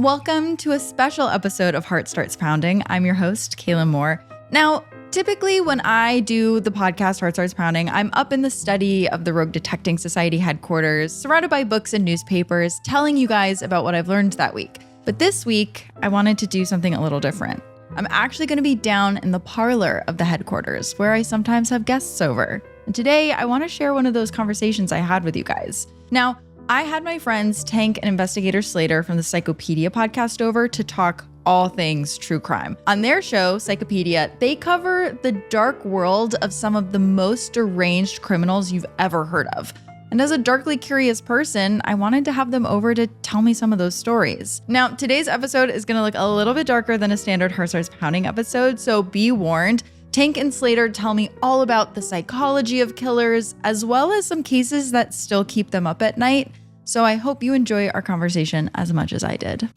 Welcome to a special episode of Heart Starts Pounding. I'm your host, Kayla Moore. Now, typically when I do the podcast Heart Starts Pounding, I'm up in the study of the Rogue Detecting Society headquarters, surrounded by books and newspapers, telling you guys about what I've learned that week. But this week, I wanted to do something a little different. I'm actually going to be down in the parlor of the headquarters, where I sometimes have guests over. And today, I want to share one of those conversations I had with you guys. Now, I had my friends Tank and Investigator Slater from the Psychopedia podcast over to talk all things true crime. On their show, Psychopedia, they cover the dark world of some of the most deranged criminals you've ever heard of. And as a darkly curious person, I wanted to have them over to tell me some of those stories. Now, today's episode is going to look a little bit darker than a standard Heart Starts Pounding episode, so be warned. Tank and Slater tell me all about the psychology of killers, as well as some cases that still keep them up at night. So I hope you enjoy our conversation as much as I did.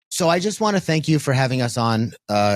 So I just want to thank you for having us on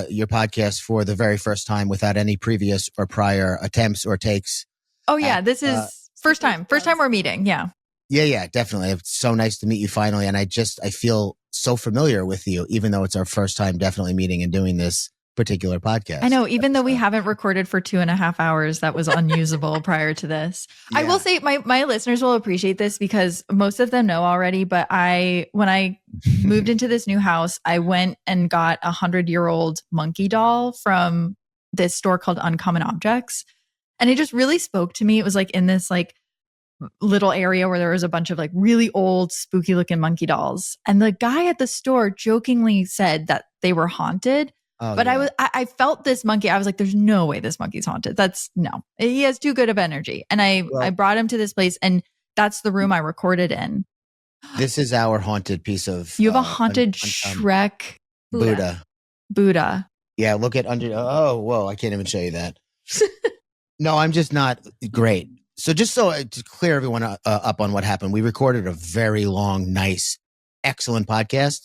your podcast for the very first time without any previous or prior attempts or takes. Oh yeah, this is first time we're meeting. Yeah. Yeah, definitely. It's so nice to meet you finally. And I feel so familiar with you, even though it's our first time definitely meeting and doing this particular podcast. I know, even though we haven't recorded for 2.5 hours, that was unusable prior to this. Yeah. I will say my listeners will appreciate this because most of them know already, but when I moved into this new house, I went and got a 100-year-old monkey doll from this store called Uncommon Objects. And it just really spoke to me. It was like in this like little area where there was a bunch of like really old, spooky looking monkey dolls. And the guy at the store jokingly said that they were haunted. Oh, but yeah. I felt this monkey. I was like, there's no way this monkey's haunted. No, he has too good of energy. And I brought him to this place and that's the room I recorded in. This is our haunted piece of. You have a haunted Shrek Buddha. Yeah. Look at under. Oh, whoa. I can't even show you that. No, I'm just not great. So just to clear everyone up on what happened, we recorded a very long, nice, excellent podcast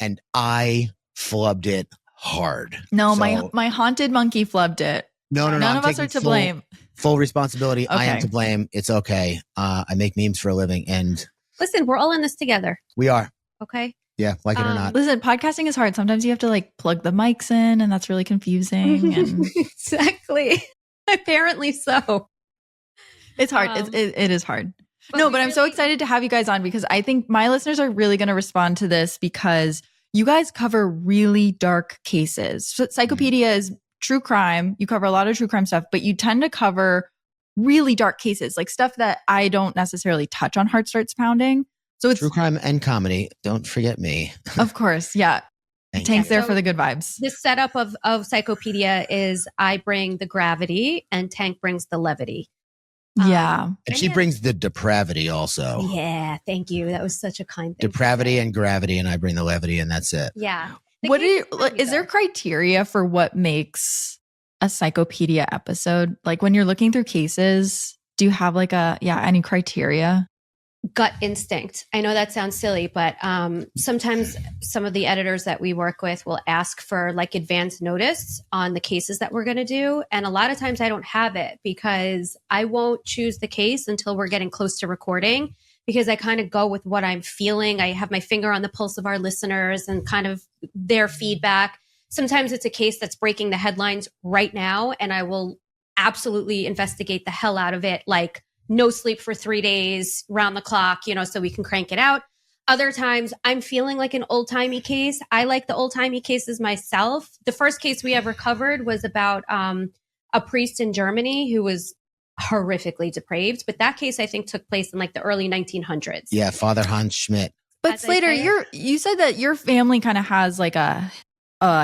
and I flubbed it hard. No, so, my haunted monkey flubbed it. No. None of us are to blame. Full responsibility. Okay. I am to blame. It's okay. I make memes for a living and. Listen, we're all in this together. We are. Okay. Yeah, like it or not. Listen, podcasting is hard. Sometimes you have to like plug the mics in and that's really confusing. And exactly. Apparently so. It's hard. It is hard. But I'm so excited to have you guys on because I think my listeners are really going to respond to this because you guys cover really dark cases. So Psychopedia is true crime. You cover a lot of true crime stuff, but you tend to cover really dark cases, like stuff that I don't necessarily touch on Heart Starts Pounding. So it's true crime and comedy. Don't forget me. Of course. Yeah. Tank's there for the good vibes. The setup of Psychopedia is I bring the gravity and Tank brings the levity. Yeah. And she brings the depravity also. Yeah. Thank you. That was such a kind thing. Depravity and gravity, and I bring the levity, and that's it. Yeah. Is there criteria for what makes a Psychopedia episode? Like when you're looking through cases, do you have like any criteria? Gut instinct. I know that sounds silly, but sometimes some of the editors that we work with will ask for like advance notice on the cases that we're going to do. And a lot of times I don't have it because I won't choose the case until we're getting close to recording because I kind of go with what I'm feeling. I have my finger on the pulse of our listeners and kind of their feedback. Sometimes it's a case that's breaking the headlines right now and I will absolutely investigate the hell out of it. Like, no sleep for 3 days, round the clock, so we can crank it out. Other times I'm feeling like an old-timey case. I like the old-timey cases myself. The first case we ever covered was about a priest in Germany who was horrifically depraved. But that case, I think, took place in like the early 1900s. Yeah, Father Hans Schmidt. But Slater, you said that your family kind of has like a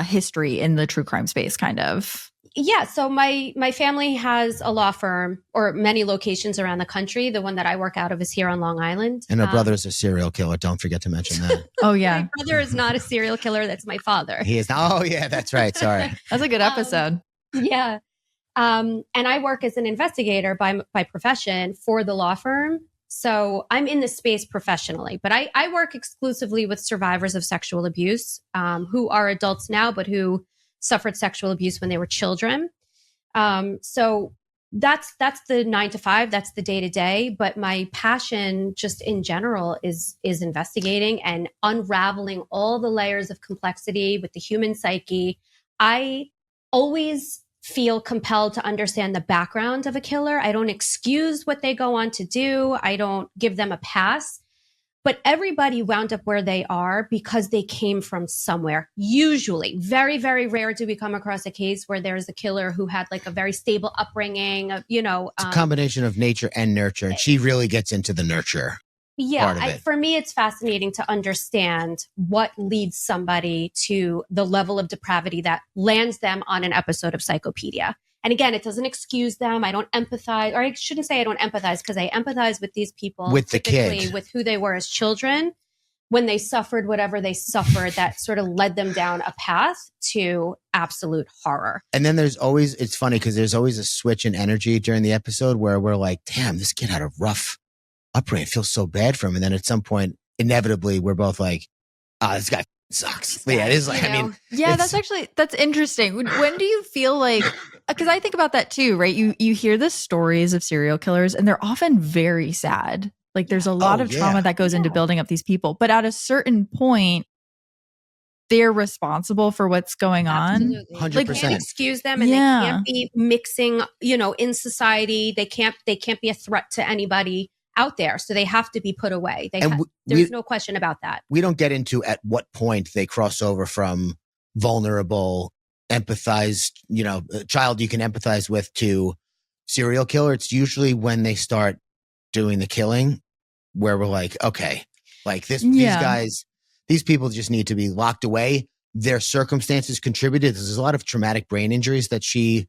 history in the true crime space, kind of. Yeah. So my family has a law firm or many locations around the country. The one that I work out of is here on Long Island. And her brother is a serial killer. Don't forget to mention that. Oh, yeah. My brother is not a serial killer. That's my father. He is. Oh, yeah. That's right. Sorry. That's a good episode. Yeah. And I work as an investigator by profession for the law firm. So I'm in the space professionally, but I work exclusively with survivors of sexual abuse who are adults now, but who suffered sexual abuse when they were children. So that's the 9 to 5, that's the day to day. But my passion just in general is investigating and unraveling all the layers of complexity with the human psyche. I always feel compelled to understand the background of a killer. I don't excuse what they go on to do. I don't give them a pass. But everybody wound up where they are because they came from somewhere. Usually, very, very rare do we come across a case where there's a killer who had like a very stable upbringing, you know. It's a combination of nature and nurture. And she really gets into the nurture. Yeah, for me, it's fascinating to understand what leads somebody to the level of depravity that lands them on an episode of Psychopedia. And again, it doesn't excuse them. I don't empathize, or I shouldn't say I don't empathize, because I empathize with these people, with the kid, with who they were as children, when they suffered whatever they suffered, that sort of led them down a path to absolute horror. And then it's funny because there's always a switch in energy during the episode where we're like, damn, this kid had a rough upbringing. It feels so bad for him. And then at some point, inevitably, we're both like, this guy sucks. Yeah, it is like, I mean. Yeah, that's interesting. When do you feel like, because I think about that too, right? You hear the stories of serial killers and they're often very sad. Like there's a lot of trauma that goes into building up these people. But at a certain point, they're responsible for what's going on. 100%. Like, can't excuse them, and they can't be mixing, in society. They can't be a threat to anybody out there. So they have to be put away. There's no question about that. We don't get into at what point they cross over from vulnerable, empathized, a child you can empathize with to serial killer. It's usually when they start doing the killing where we're like, okay, like these guys, these people just need to be locked away. Their circumstances contributed. There's a lot of traumatic brain injuries that she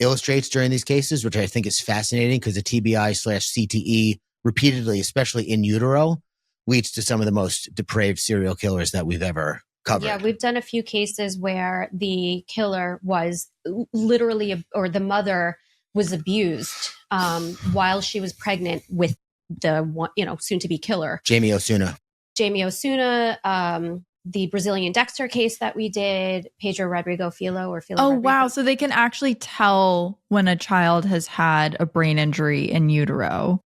illustrates during these cases, which I think is fascinating because the TBI/CTE repeatedly, especially in utero, leads to some of the most depraved serial killers that we've ever covered. Yeah, we've done a few cases where the killer was literally, or the mother was abused while she was pregnant with the soon-to-be killer. Jamie Osuna, the Brazilian Dexter case that we did, Pedro Rodrigo Filo or Filo. Oh, Rodrigo. wow. So they can actually tell when a child has had a brain injury in utero.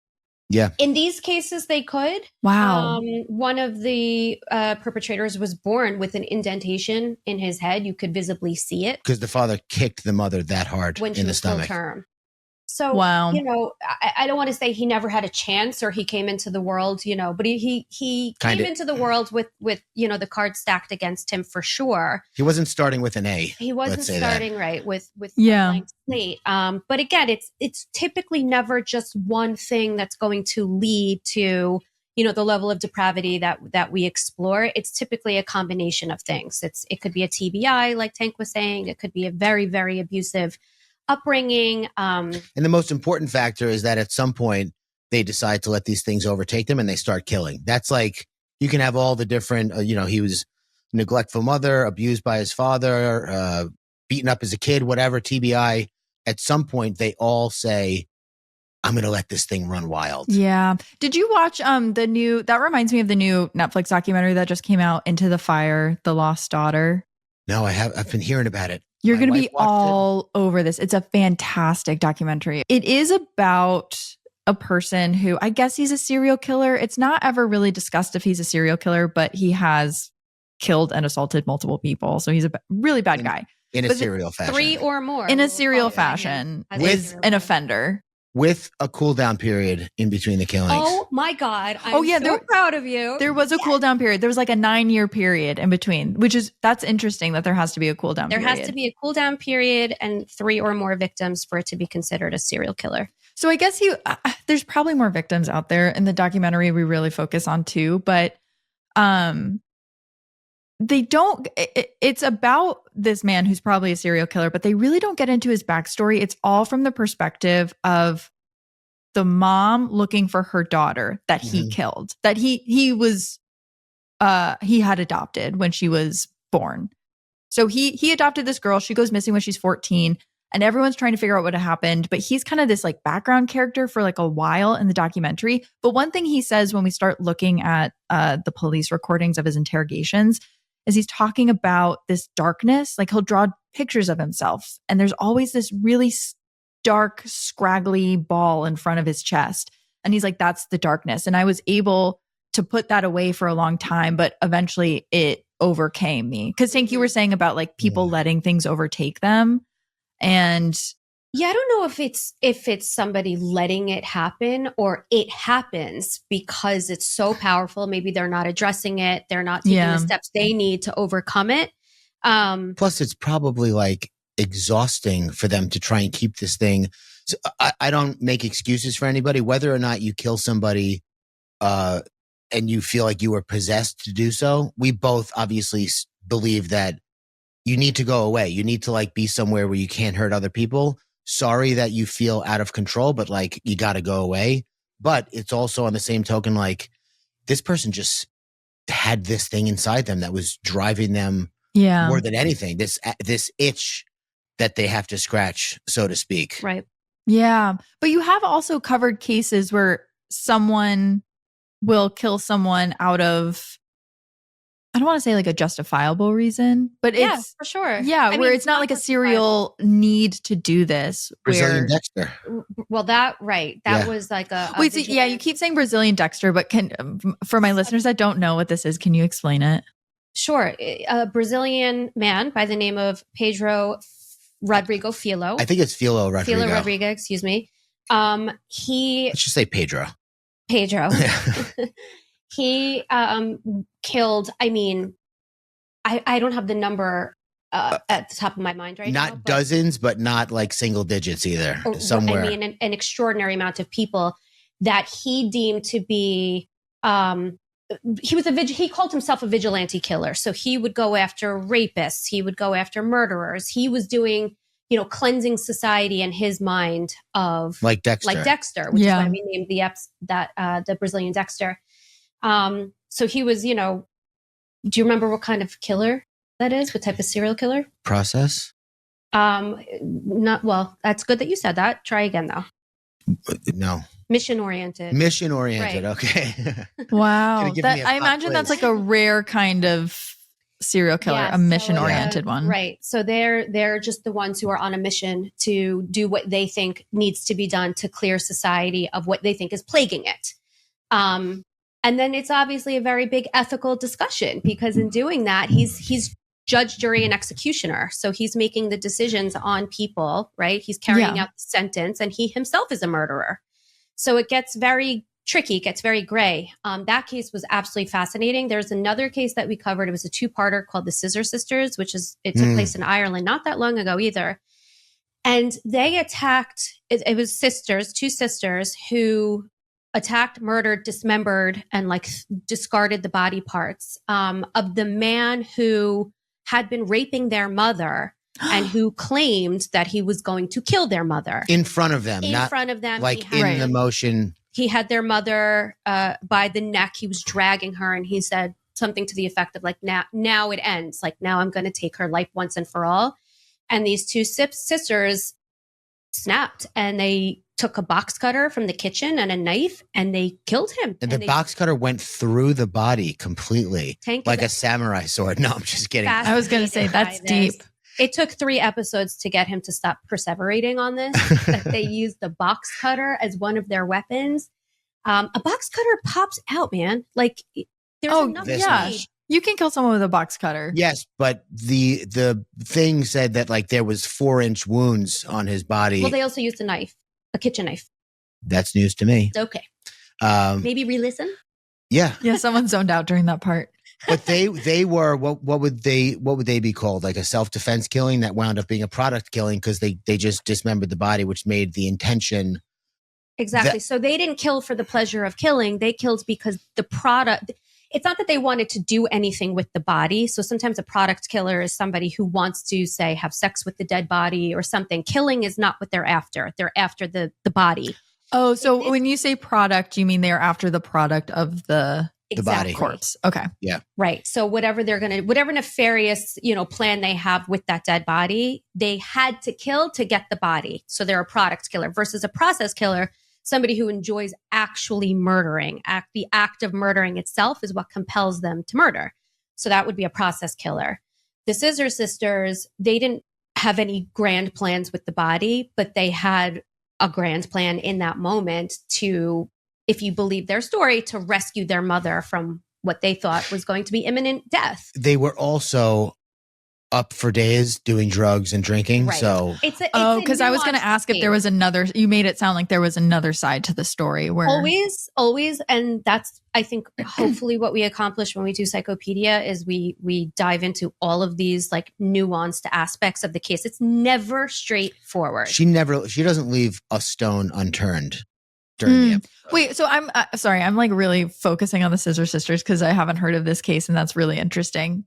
Yeah. In these cases, they could. Wow. One of the perpetrators was born with an indentation in his head. You could visibly see it. Because the father kicked the mother that hard when she in the was stomach. full term. So, wow. I don't want to say he never had a chance or he came into the world, but he came into the world with the cards stacked against him for sure. He wasn't starting with an A. He wasn't starting right with a blank slate. But again, it's typically never just one thing that's going to lead to, the level of depravity that we explore. It's typically a combination of things. It could be a TBI, like Tank was saying. It could be a very, very abusive upbringing. And the most important factor is that at some point they decide to let these things overtake them and they start killing. That's like, you can have all the different, he was neglectful mother, abused by his father, beaten up as a kid, whatever, TBI. At some point they all say, I'm going to let this thing run wild. Yeah. Did you watch that reminds me of the new Netflix documentary that just came out, Into the Fire, The Lost Daughter? No, I've been hearing about it. You're going to be all over this. It's a fantastic documentary. It is about a person who, I guess he's a serial killer. It's not ever really discussed if he's a serial killer, but he has killed and assaulted multiple people. So he's a really bad guy. In a serial fashion. 3 or more. In a serial fashion. With an offender. With a cool down period in between the killings. Oh my God. I'm so proud of you. There was a cool down period. There was like a 9-year period in between, that's interesting that there has to be a cool down period. There has to be a cool down period and 3 or more victims for it to be considered a serial killer. So I guess there's probably more victims out there in the documentary we really focus on too, but it's about this man who's probably a serial killer, but they really don't get into his backstory. It's all from the perspective of the mom looking for her daughter that he killed, that he had adopted when she was born. So he adopted this girl. She goes missing when she's 14 and everyone's trying to figure out what happened. But he's kind of this like background character for like a while in the documentary. But one thing he says when we start looking at the police recordings of his interrogations is he's talking about this darkness. Like he'll draw pictures of himself and there's always this really dark, scraggly ball in front of his chest. And he's like, that's the darkness. And I was able to put that away for a long time, but eventually it overcame me. Because Tank, you were saying about like people letting things overtake them. And yeah, I don't know if it's somebody letting it happen or it happens because it's so powerful. Maybe they're not addressing it. They're not taking the steps they need to overcome it. Plus, it's probably like exhausting for them to try and keep this thing. So I don't make excuses for anybody, whether or not you kill somebody and you feel like you were possessed to do so. We both obviously believe that you need to go away. You need to like be somewhere where you can't hurt other people. Sorry that you feel out of control, but like you got to go away. But it's also on the same token, like this person just had this thing inside them that was driving them more than anything. This itch that they have to scratch, so to speak. Right. Yeah. But you have also covered cases where someone will kill someone out of, I don't want to say like a justifiable reason, but it's for sure. Yeah, where it's not like a serial need to do this. Brazilian Dexter. Well, that was like a wait. So, yeah, you keep saying Brazilian Dexter, but for my listeners that don't know what this is, can you explain it? Sure. A Brazilian man by the name of Pedro Rodrigo Filho. I think it's Filho Rodrigo. Filho Rodrigo, excuse me. Let's just say Pedro. He killed, I mean, I don't have the number at the top of my mind right now. Not dozens, but not like single digits either. Somewhere. I mean, an extraordinary amount of people that he deemed to be, he called himself a vigilante killer. So he would go after rapists. He would go after murderers. He was doing, cleansing society in his mind of like Dexter, which is why we named the Brazilian Dexter. So he was, do you remember what kind of killer that is? What type of serial killer? Process? Not well. That's good that you said that. Try again though. No. Mission oriented. Right. Okay. Wow. I imagine that's like a rare kind of serial killer, a mission oriented one. Right. So they're just the ones who are on a mission to do what they think needs to be done to clear society of what they think is plaguing it. And then it's obviously a very big ethical discussion because in doing that, he's judge, jury, and executioner. So he's making the decisions on people, right? He's carrying out the sentence and he himself is a murderer. So it gets very tricky, it gets very gray. That case was absolutely fascinating. There's another case that we covered. It was a two-parter called The Scissor Sisters, it took place in Ireland not that long ago either. And they attacked, it was two sisters who attacked, murdered, dismembered, and like discarded the body parts of the man who had been raping their mother and who claimed that he was going to kill their mother. In front of them. Like in the motion. He had their mother by the neck. He was dragging her and he said something to the effect of like, now it ends. Like now I'm going to take her life once and for all. And these two sisters snapped and they took a box cutter from the kitchen and a knife and they killed him. And the box cutter went through the body completely. Like a samurai sword. No, I'm just kidding. I was going to say that's deep. It took 3 episodes to get him to stop perseverating on this. That they used the box cutter as one of their weapons. A box cutter pops out, man. Like there's enough. Yeah. You can kill someone with a box cutter. Yes, but the thing said that like there was 4-inch wounds on his body. Well, they also used a kitchen knife. That's news to me. Okay. Maybe re-listen. Yeah. Yeah, someone zoned out during that part. But they were what would they be called? Like a self-defense killing that wound up being a product killing because they just dismembered the body, which made the intention. Exactly. So they didn't kill for the pleasure of killing. They killed because the product. It's not that they wanted to do anything with the body. So sometimes a product killer is somebody who wants to, say, have sex with the dead body or something. Killing is not what they're after. They're after the body. Oh, so when you say product, you mean they're after the product of the body corpse. Okay. Yeah. Right. So whatever nefarious, plan they have with that dead body, they had to kill to get the body. So they're a product killer versus a process killer. Somebody who enjoys actually murdering. The act of murdering itself is what compels them to murder. So that would be a process killer. The Scissor Sisters, they didn't have any grand plans with the body, but they had a grand plan in that moment to, if you believe their story, to rescue their mother from what they thought was going to be imminent death. They were also up for days doing drugs and drinking. Right. So because I was going to ask if there was another, you made it sound like there was another side to the story where always. And that's, I think, hopefully what we accomplish when we do Psychopedia is we dive into all of these like nuanced aspects of the case. It's never straightforward. She doesn't leave a stone unturned during the episode. Wait, so I'm sorry, I'm like really focusing on the Scissor Sisters because I haven't heard of this case and that's really interesting.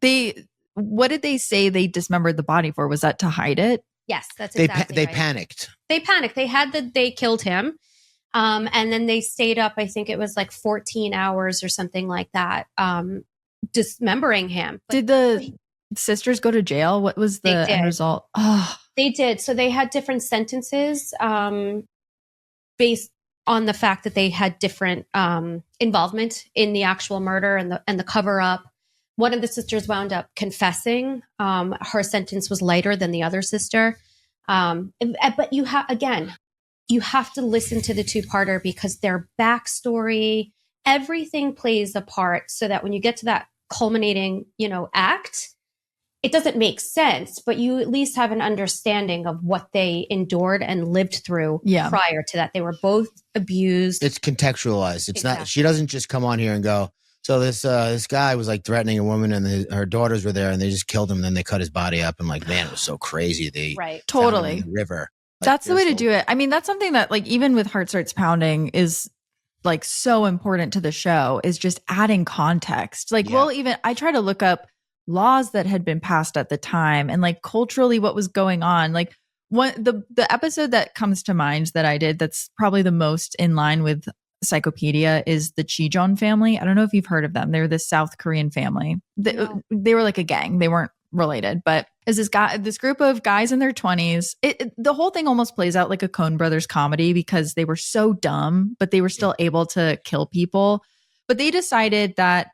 What did they say they dismembered the body for? Was that to hide it? Yes, that's exactly They right. panicked. They panicked. They killed him. And then they stayed up, I think it was like 14 hours or something like that, dismembering him. But did the sisters go to jail? What was the end result? Oh. They did. So they had different sentences based on the fact that they had different involvement in the actual murder and the cover up. One of the sisters wound up confessing. Her sentence was lighter than the other sister. But you have to listen to the two-parter because their backstory, everything plays a part so that when you get to that culminating, act, it doesn't make sense, but you at least have an understanding of what they endured and lived through prior to that. They were both abused. It's contextualized. It's Exactly. not, she doesn't just come on here and go, so this guy was like threatening a woman and her daughters were there and they just killed him. And then they cut his body up and like, man, it was so crazy. They found him in the river. Like, that's the way to do it. I mean, that's something that like even with Heart Starts Pounding is like so important to the show is just adding context. Like, I try to look up laws that had been passed at the time and like culturally what was going on. Like the episode that comes to mind that I did that's probably the most in line with Psychopedia is the Chijon family. I don't know if you've heard of them. They're this South Korean family. They were like a gang. They weren't related, but is this group of guys in their 20s. The whole thing almost plays out like a Coen Brothers comedy because they were so dumb, but they were still able to kill people. But they decided that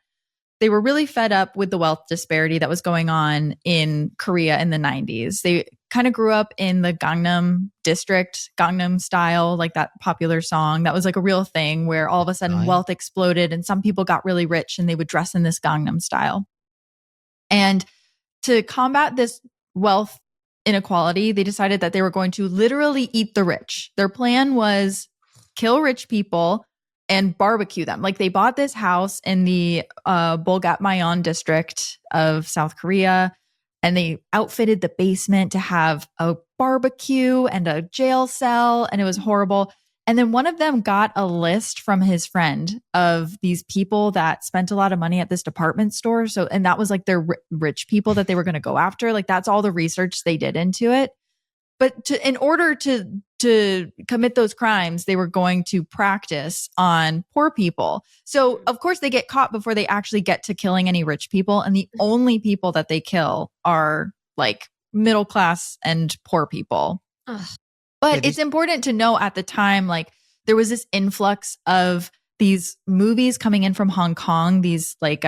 they were really fed up with the wealth disparity that was going on in Korea in the 90s. They kind of grew up in the Gangnam district, Gangnam style, like that popular song. That was like a real thing where all of a sudden wealth exploded and some people got really rich and they would dress in this Gangnam style. And to combat this wealth inequality, they decided that they were going to literally eat the rich. Their plan was kill rich people and barbecue them. Like they bought this house in the Bolgat-Mayon district of South Korea, and they outfitted the basement to have a barbecue and a jail cell, and it was horrible. And then one of them got a list from his friend of these people that spent a lot of money at this department store. So, and that was like their rich people that they were going to go after. Like that's all the research they did into it. But in order to commit those crimes, they were going to practice on poor people. So, of course, they get caught before they actually get to killing any rich people. And the only people that they kill are like middle class and poor people. Ugh. But it's important to know at the time, like there was this influx of these movies coming in from Hong Kong, these like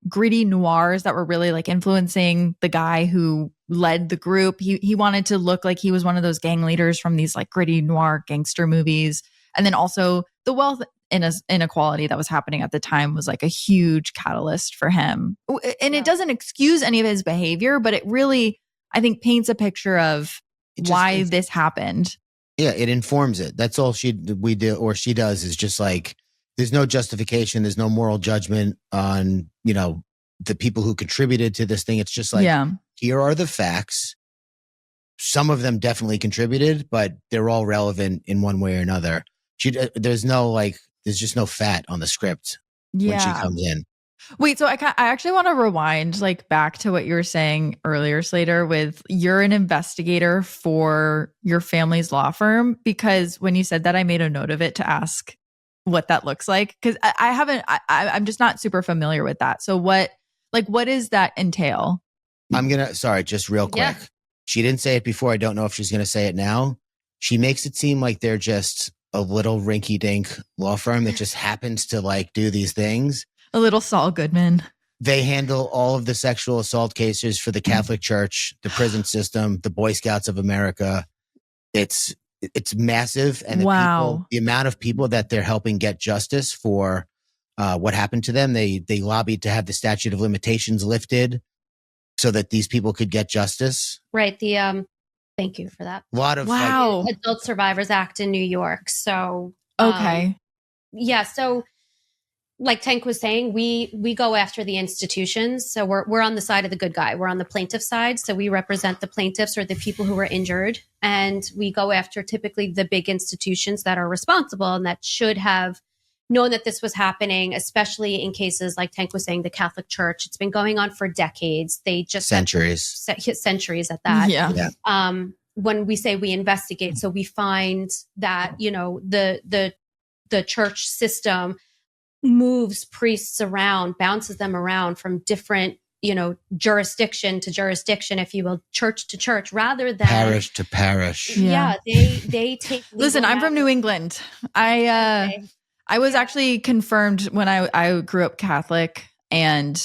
gritty noirs that were really like influencing the guy who led the group. He wanted to look like he was one of those gang leaders from these like gritty noir gangster movies. And then also the wealth inequality that was happening at the time was like a huge catalyst for him. And it doesn't excuse any of his behavior, but it really, I think, paints a picture of why this happened. Yeah, it informs it. That's all she does is just like, there's no justification. There's no moral judgment on, the people who contributed to this thing. It's just like, here are the facts. Some of them definitely contributed, but they're all relevant in one way or another. There's just no fat on the script when she comes in. Wait, so I actually want to rewind like back to what you were saying earlier, Slater, with you're an investigator for your family's law firm, because when you said that, I made a note of it to ask what that looks like. Because I'm just not super familiar with that. So what does that entail? Just real quick. Yeah. She didn't say it before. I don't know if she's going to say it now. She makes it seem like they're just a little rinky dink law firm that just happens to like do these things. A little Saul Goodman. They handle all of the sexual assault cases for the Catholic Church, the prison system, the Boy Scouts of America. It's massive, and the amount of people that they're helping get justice for what happened to them. They lobbied to have the statute of limitations lifted so that these people could get justice. Right. Thank you for that. A lot of Adult Survivors Act in New York. So okay, yeah. So, like Tank was saying, we go after the institutions. So we're on the side of the good guy. We're on the plaintiff side. So we represent the plaintiffs or the people who were injured, and we go after typically the big institutions that are responsible and that should have known that this was happening, especially in cases like Tank was saying, the Catholic Church. It's been going on for decades. They just centuries at that. Yeah. When we say we investigate, so we find that, the church system moves priests around, bounces them around from different, jurisdiction to jurisdiction, if you will, church to church, rather than parish to parish. Yeah, they take. Listen, I'm from New England. I was actually confirmed when I grew up Catholic and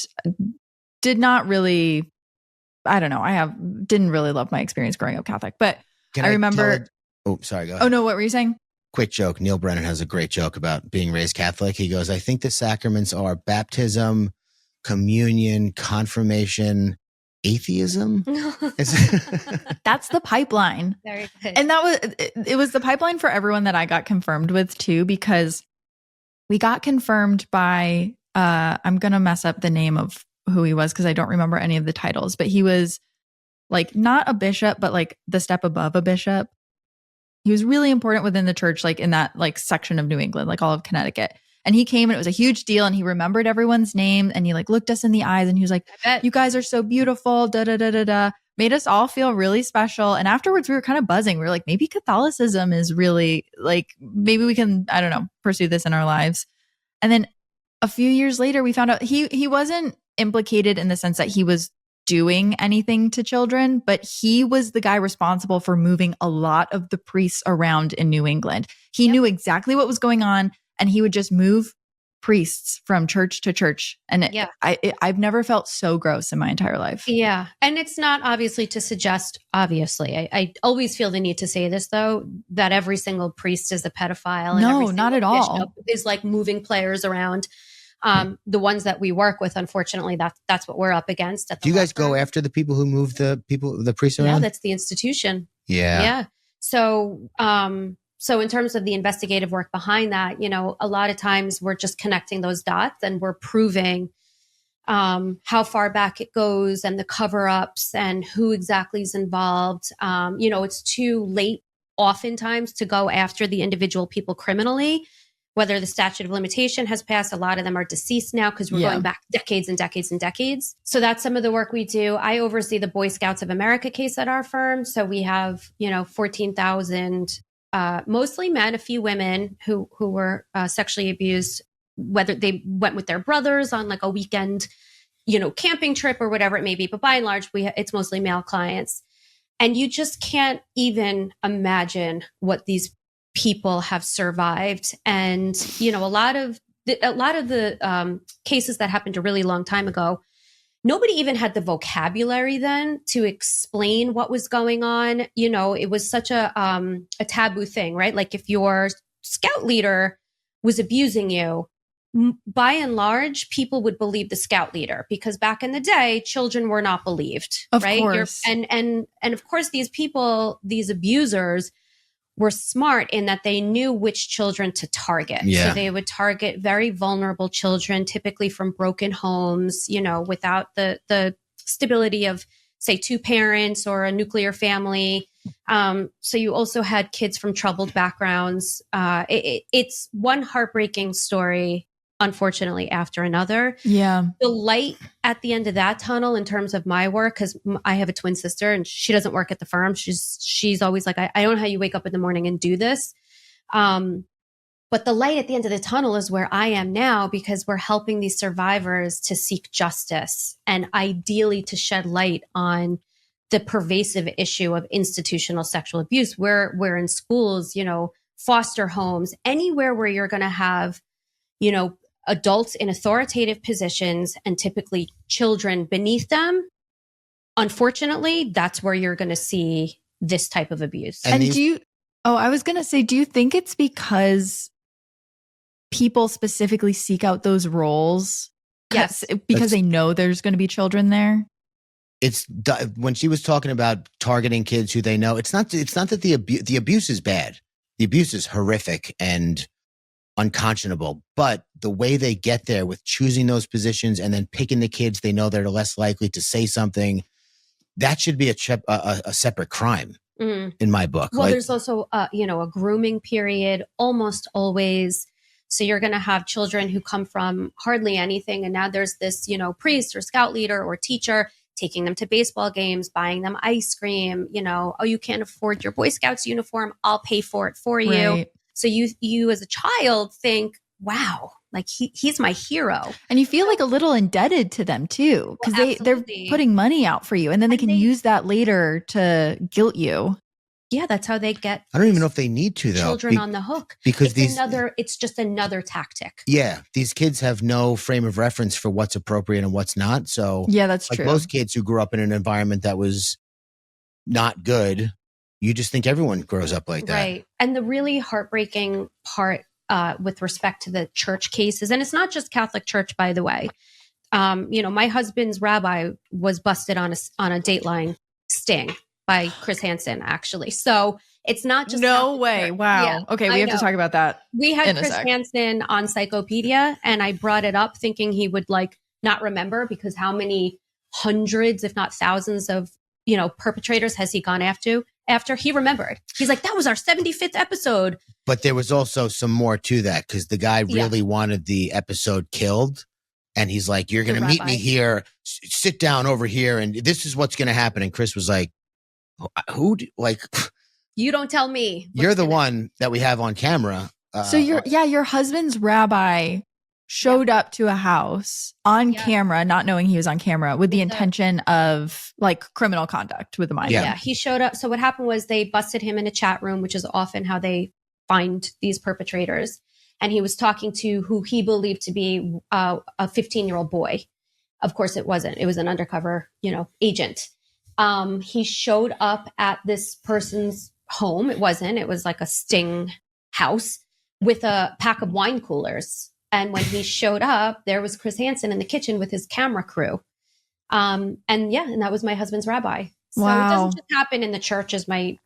did not really. I don't know. Didn't really love my experience growing up Catholic, but I remember. Sorry. Go ahead. Oh no, what were you saying? Quick joke. Neil Brennan has a great joke about being raised Catholic. He goes, I think the sacraments are baptism, communion, confirmation, atheism. That's the pipeline. Very good. And it was the pipeline for everyone that I got confirmed with too, because we got confirmed by, I'm going to mess up the name of who he was because I don't remember any of the titles, but he was like not a bishop, but like the step above a bishop. He was really important within the church, like in that like section of New England, like all of Connecticut. And he came and it was a huge deal and he remembered everyone's name and he like looked us in the eyes and he was like, you guys are so beautiful, da da da da da. Made us all feel really special. And afterwards we were kind of buzzing. We were like, maybe Catholicism is really like, maybe we can, I don't know, pursue this in our lives. And then a few years later, we found out he wasn't implicated in the sense that he was doing anything to children, but he was the guy responsible for moving a lot of the priests around in New England. He knew exactly what was going on and he would just move priests from church to church. And I've never felt so gross in my entire life. Yeah. And it's not obviously to suggest, I always feel the need to say this though, that every single priest is a pedophile. No, and every not at all. Is like moving players around. The ones that we work with, unfortunately, that's what we're up against. Do you guys go after the people who move the priests around? No, that's the institution. Yeah. Yeah. So in terms of the investigative work behind that, a lot of times we're just connecting those dots and we're proving how far back it goes and the cover-ups and who exactly is involved. It's too late oftentimes to go after the individual people criminally. Whether the statute of limitation has passed, a lot of them are deceased now because we're going back decades and decades and decades. So that's some of the work we do. I oversee the Boy Scouts of America case at our firm. So we have, 14,000, mostly men, a few women who were sexually abused, whether they went with their brothers on like a weekend, camping trip or whatever it may be. But by and large, it's mostly male clients. And you just can't even imagine what these people have survived. And, a lot of the cases that happened a really long time ago, nobody even had the vocabulary then to explain what was going on. It was such a taboo thing, right? Like if your scout leader was abusing you, by and large, people would believe the scout leader because back in the day, children were not believed, right? Of course. And of course, these people, these abusers, were smart in that they knew which children to target. Yeah. So they would target very vulnerable children, typically from broken homes, without the stability of, say, two parents or a nuclear family. So you also had kids from troubled backgrounds. It's one heartbreaking story, unfortunately, after another. Yeah. The light at the end of that tunnel in terms of my work, because I have a twin sister and she doesn't work at the firm. She's always like, I don't know how you wake up in the morning and do this. But the light at the end of the tunnel is where I am now because we're helping these survivors to seek justice and ideally to shed light on the pervasive issue of institutional sexual abuse. We're in schools, foster homes, anywhere where you're going to have, adults in authoritative positions and typically children beneath them, unfortunately, that's where you're going to see this type of abuse. And I was going to say, do you think it's because people specifically seek out those roles? Yes. Because they know there's going to be children there? When she was talking about targeting kids who they know, it's not that the abuse is bad. The abuse is horrific and unconscionable, but the way they get there with choosing those positions and then picking the kids they know they're less likely to say something, that should be a separate crime in my book. Well, there's also a grooming period almost always. So you're going to have children who come from hardly anything, and now there's this priest or scout leader or teacher taking them to baseball games, buying them ice cream. Oh, you can't afford your Boy Scouts uniform, I'll pay for it for you. Right. So you as a child think, wow, like he's my hero. And you feel like a little indebted to them too, because they're putting money out for you, and then they can use that later to guilt you. Yeah, that's how they get. I don't even know if they need to, though. Children on the hook, because it's just another tactic. Yeah, these kids have no frame of reference for what's appropriate and what's not. So yeah, that's true. Most kids who grew up in an environment that was not good, you just think everyone grows up like that. Right. And the really heartbreaking part with respect to the church cases, and it's not just Catholic Church, by the way. My husband's rabbi was busted on a Dateline sting by Chris Hansen, actually. So it's not just no way. Wow. Yeah, okay, we have to talk about that. We had Chris Hansen on Psychopedia, and I brought it up thinking he would not remember, because how many hundreds, if not thousands of perpetrators has he gone after? He remembered. He's like, that was our 75th episode. But there was also some more to that, because the guy really wanted the episode killed. And he's like, you're going to meet me here, sit down over here, and this is what's going to happen. And Chris was like, you don't tell me. You're the one that we have on camera. So your husband's rabbi showed up to a house on camera, not knowing he was on camera, with the intention of criminal conduct with a minor. Yeah, he showed up. So what happened was they busted him in a chat room, which is often how they find these perpetrators. And he was talking to who he believed to be a 15-year-old boy. Of course, it wasn't. It was an undercover, agent. He showed up at this person's home. It was like a sting house with a pack of wine coolers. And when he showed up, there was Chris Hansen in the kitchen with his camera crew. And that was my husband's rabbi. So It doesn't just happen in the church is my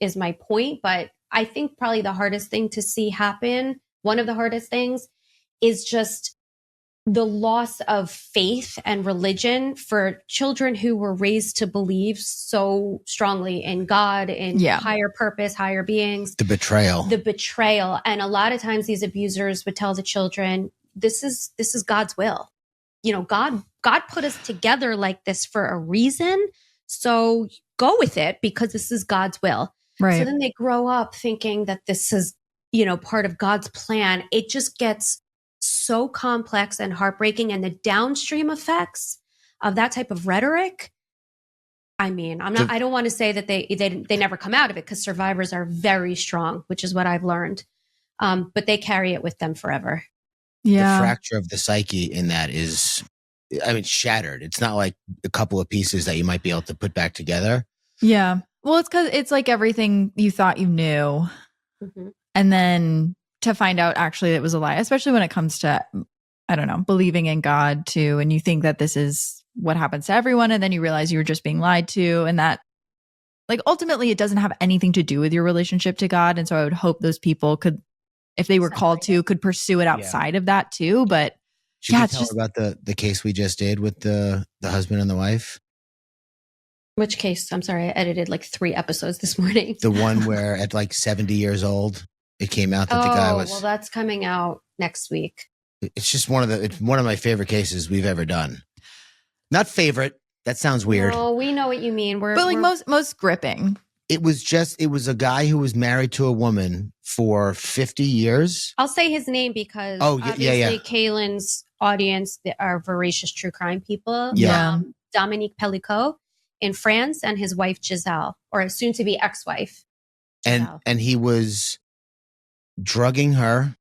point. But I think probably the hardest thing to see happen, one of the hardest things, is just the loss of faith and religion for children who were raised to believe so strongly in God and higher purpose, higher beings. The betrayal. And a lot of times these abusers would tell the children, this is God's will. God put us together like this for a reason. So go with it, because this is God's will. Right. So then they grow up thinking that this is, part of God's plan. It just gets so complex and heartbreaking, and the downstream effects of that type of rhetoric. I mean, I don't want to say that they never come out of it, because survivors are very strong, which is what I've learned. But they carry it with them forever. Yeah. The fracture of the psyche in that is, shattered. It's not like a couple of pieces that you might be able to put back together. Yeah. Well, it's because it's like everything you thought you knew. Mm-hmm. And then to find out actually it was a lie, especially when it comes to, I don't know, believing in God too. And you think that this is what happens to everyone. And then you realize you were just being lied to. And that ultimately it doesn't have anything to do with your relationship to God. And so I would hope those people could, if they were called to, could pursue it outside of that too. But should you tell about the case we just did with the husband and the wife? Which case? I'm sorry. I edited 3 episodes this morning. The one where at 70 years old, it came out that the guy was. Well, that's coming out next week. It's just one of my favorite cases we've ever done. Not favorite. That sounds weird. Oh, we know what you mean. Most gripping. It was a guy who was married to a woman for 50 years. I'll say his name because obviously Kaylin's audience are voracious true crime people. Yeah. Dominique Pellicot in France, and his wife Giselle, or soon to be ex-wife. And he was drugging her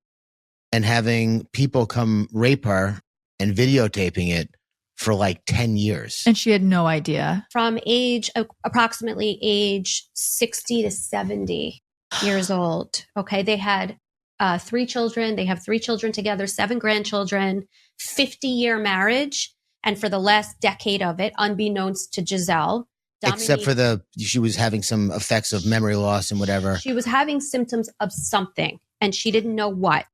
and having people come rape her and videotaping it for like 10 years. And she had no idea. From approximately age 60 to 70 years old. Okay. They had 3 children. They have 3 children together, 7 grandchildren, 50-year marriage. And for the last decade of it, unbeknownst to Giselle, Except for she was having some effects of memory loss and whatever. She was having symptoms of something and she didn't know what.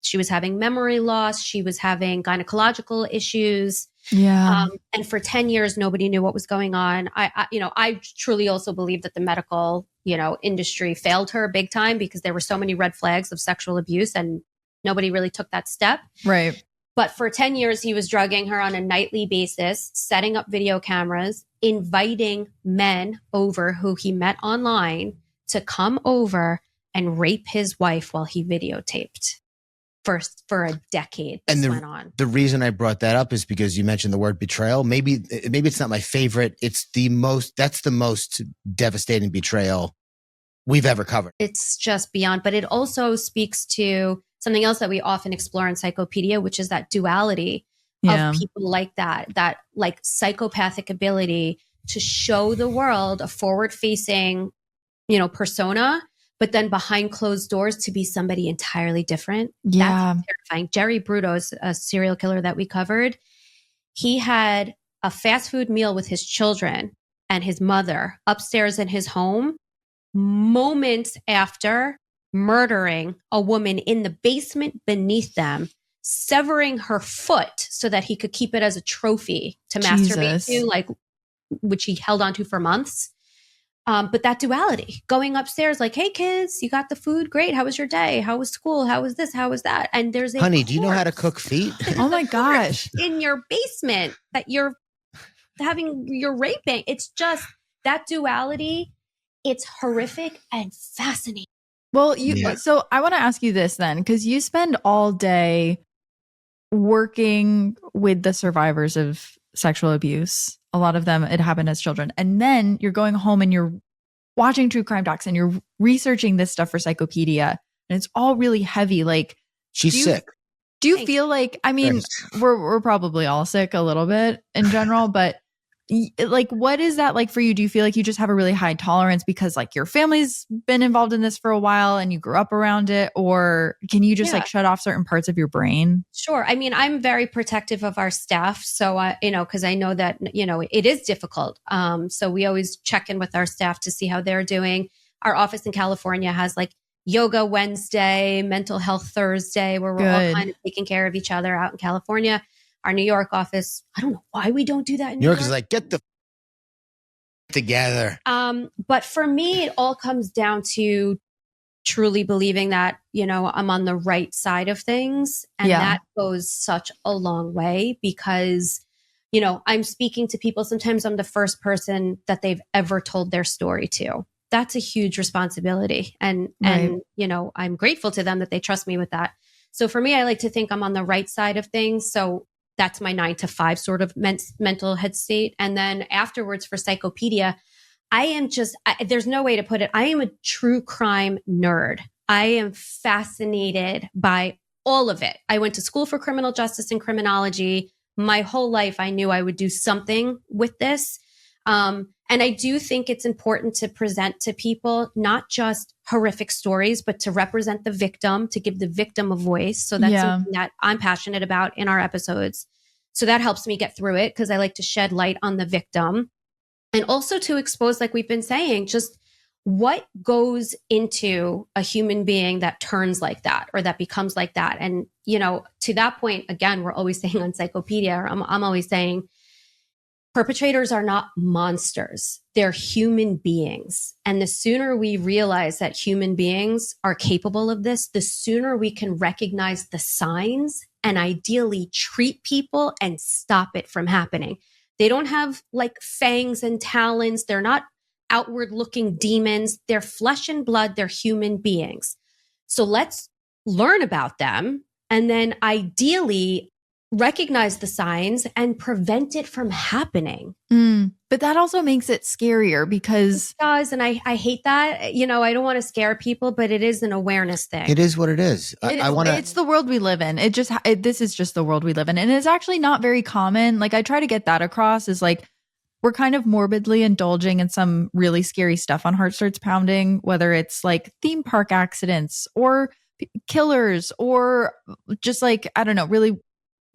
She was having memory loss. She was having gynecological issues. Yeah. And for 10 years, nobody knew what was going on. I truly also believe that the medical, industry failed her big time because there were so many red flags of sexual abuse and nobody really took that step. Right. But for 10 years, he was drugging her on a nightly basis, setting up video cameras, inviting men over who he met online to come over and rape his wife while he videotaped. For a decade this went on. The reason I brought that up is because you mentioned the word betrayal. Maybe it's not my favorite. That's the most devastating betrayal we've ever covered. It's just beyond, but it also speaks to something else that we often explore in Psychopedia, which is that duality of people like that like psychopathic ability to show the world a forward-facing, persona, but then behind closed doors to be somebody entirely different. Yeah. That's terrifying. Jerry Bruto's a serial killer that we covered. He had a fast food meal with his children and his mother upstairs in his home moments after murdering a woman in the basement beneath them, severing her foot so that he could keep it as a trophy to masturbate to, which he held onto for months. But that duality, going upstairs like, hey, kids, you got the food? Great. How was your day? How was school? How was this? How was that? And there's honey, do you know how to cook feet? Oh my gosh. In your basement that you're raping. It's just that duality. It's horrific and fascinating. Well, so I want to ask you this then, because you spend all day working with the survivors of sexual abuse. A lot of them, it happened as children. And then you're going home and you're watching true crime docs and you're researching this stuff for Psychopedia. And it's all really heavy. Like, she's sick. Do you feel like, we're probably all sick a little bit in general, but like, what is that like for you? Do you feel like you just have a really high tolerance because like your family's been involved in this for a while and you grew up around it? Or can you just like shut off certain parts of your brain? Sure. I mean, I'm very protective of our staff. So, because I know that, it is difficult. So we always check in with our staff to see how they're doing. Our office in California has like Yoga Wednesday, Mental Health Thursday, where we're all kind of taking care of each other out in California. Our New York office, I don't know why we don't do that in New York. Is like, get the together. But for me, it all comes down to truly believing that, I'm on the right side of things. And that goes such a long way because, I'm speaking to people. Sometimes I'm the first person that they've ever told their story to. That's a huge responsibility. And I'm grateful to them that they trust me with that. So for me, I like to think I'm on the right side of things. So that's my 9 to 5 sort of mental head state. And then afterwards for Psychopedia, I am there's no way to put it. I am a true crime nerd. I am fascinated by all of it. I went to school for criminal justice and criminology. My whole life, I knew I would do something with this. And I do think it's important to present to people not just horrific stories, but to represent the victim, to give the victim a voice. So that's something that I'm passionate about in our episodes. So that helps me get through it because I like to shed light on the victim and also to expose, like we've been saying, just what goes into a human being that turns like that or that becomes like that. And, to that point, again, we're always saying on Psychopedia, or I'm always saying, perpetrators are not monsters. They're human beings. And the sooner we realize that human beings are capable of this, the sooner we can recognize the signs and ideally treat people and stop it from happening. They don't have like fangs and talons. They're not outward looking demons. They're flesh and blood. They're human beings. So let's learn about them. And then ideally recognize the signs and prevent it from happening. But that also makes it scarier because it does. And I hate that. You know, I don't want to scare people, but it is an awareness thing. It is what it is. It's the world we live in. This is just the world we live in. And it's actually not very common. Like I try to get that across is like, we're kind of morbidly indulging in some really scary stuff on Heart Starts Pounding, whether it's like theme park accidents or killers or just like, I don't know, really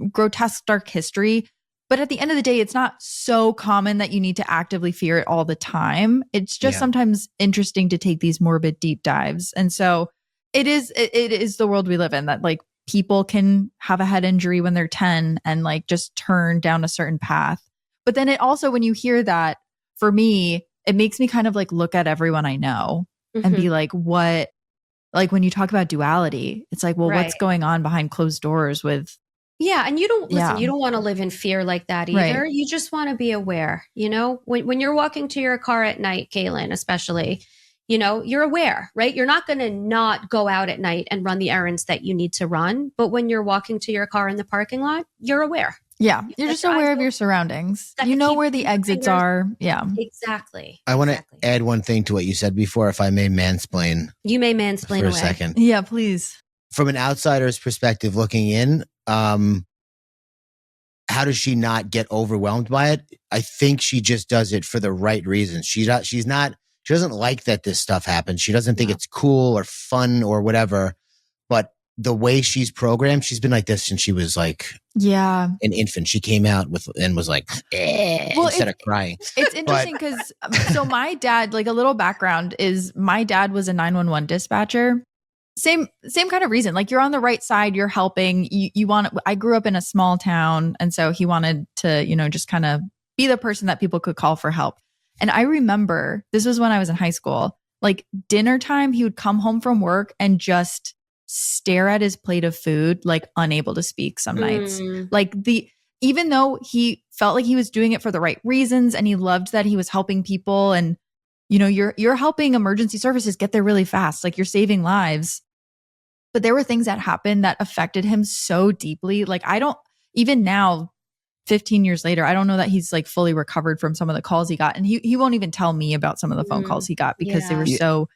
grotesque dark history. But at the end of the day, it's not so common that you need to actively fear it all the time. It's just sometimes interesting to take these morbid deep dives. And so it is the world we live in, that like people can have a head injury when they're 10 and like just turn down a certain path. But then it also, when you hear that, for me, it makes me kind of like look at everyone I know and be like, what, like when you talk about duality, it's like, well, what's going on behind closed doors with. Yeah. And you don't listen, you don't want to live in fear like that either. Right. You just want to be aware, you know, when you're walking to your car at night, Kaylin, especially, you know, you're aware, right? You're not going to not go out at night and run the errands that you need to run. But when you're walking to your car in the parking lot, you're aware. Yeah. You're just aware of your surroundings. You know where the exits are. Yeah. Exactly. I want to add one thing to what you said before, if I may mansplain. You may mansplain for away. a second. Yeah, please. From an outsider's perspective looking in, how does she not get overwhelmed by it? I think she just does it for the right reasons. She doesn't like that this stuff happens. She doesn't think it's cool or fun or whatever. But the way she's programmed, she's been like this since she was like an infant. She came out and was like, instead of crying. It's interesting because so my dad, like a little background is my dad was a 911 dispatcher. Same kind of reason. Like you're on the right side, you're helping. I grew up in a small town. And so he wanted to, you know, just kind of be the person that people could call for help. And I remember this was when I was in high school, like dinner time, he would come home from work and just stare at his plate of food, like unable to speak some nights. Like even though he felt like he was doing it for the right reasons and he loved that he was helping people and, you know, you're helping emergency services get there really fast. Like you're saving lives. But there were things that happened that affected him so deeply. Like even now, 15 years later, I don't know that he's like fully recovered from some of the calls he got. And he won't even tell me about some of the phone calls he got because they were so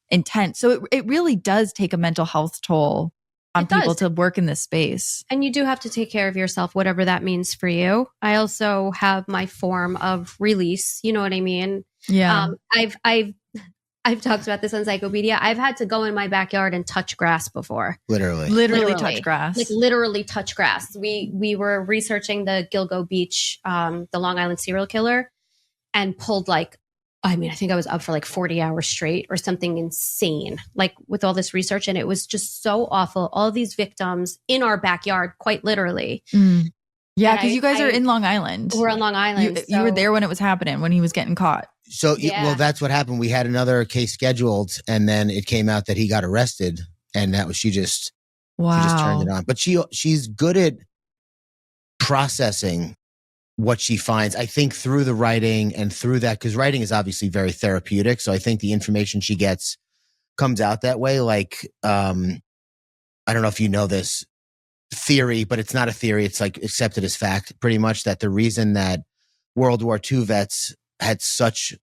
intense. So it really does take a mental health toll on people to work in this space. And you do have to take care of yourself, whatever that means for you. I also have my form of release. You know what I mean? Yeah. I've talked about this on Psychopedia. I've had to go in my backyard and touch grass before. Literally touch grass. Like literally touch grass. We were researching the Gilgo Beach, the Long Island serial killer, and pulled I think I was up for like 40 hours straight or something insane, like with all this research. And it was just so awful. All these victims in our backyard, quite literally. Yeah, because you guys are in Long Island. We're on Long Island. You were there when it was happening, when he was getting caught. So, well, that's what happened. We had another case scheduled, and then it came out that he got arrested, and that was she just turned it on. But she's good at processing what she finds. I think through the writing and through that, because writing is obviously very therapeutic. So I think the information she gets comes out that way. Like, I don't know if you know this theory, but it's not a theory. It's like accepted as fact, pretty much, that the reason that World War II vets had such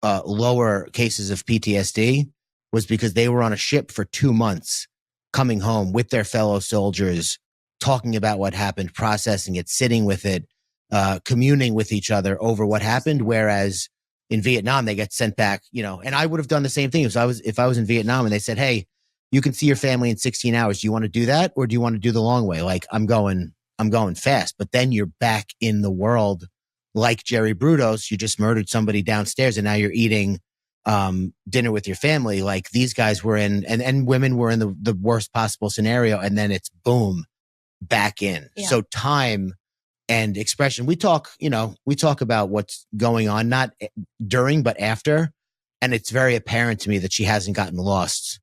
lower cases of PTSD was because they were on a ship for 2 months, coming home with their fellow soldiers, talking about what happened, processing it, sitting with it, communing with each other over what happened. Whereas in Vietnam, they get sent back, you know, and I would have done the same thing if I was in Vietnam and they said, hey, you can see your family in 16 hours. Do you want to do that? Or do you want to do the long way? Like I'm going fast, but then you're back in the world. Like Jerry Brudos, you just murdered somebody downstairs and now you're eating dinner with your family. Like these guys were in, and women were in the worst possible scenario. And then it's boom, back in. Yeah. So time and expression, we talk about what's going on, not during, but after. And it's very apparent to me that she hasn't gotten lost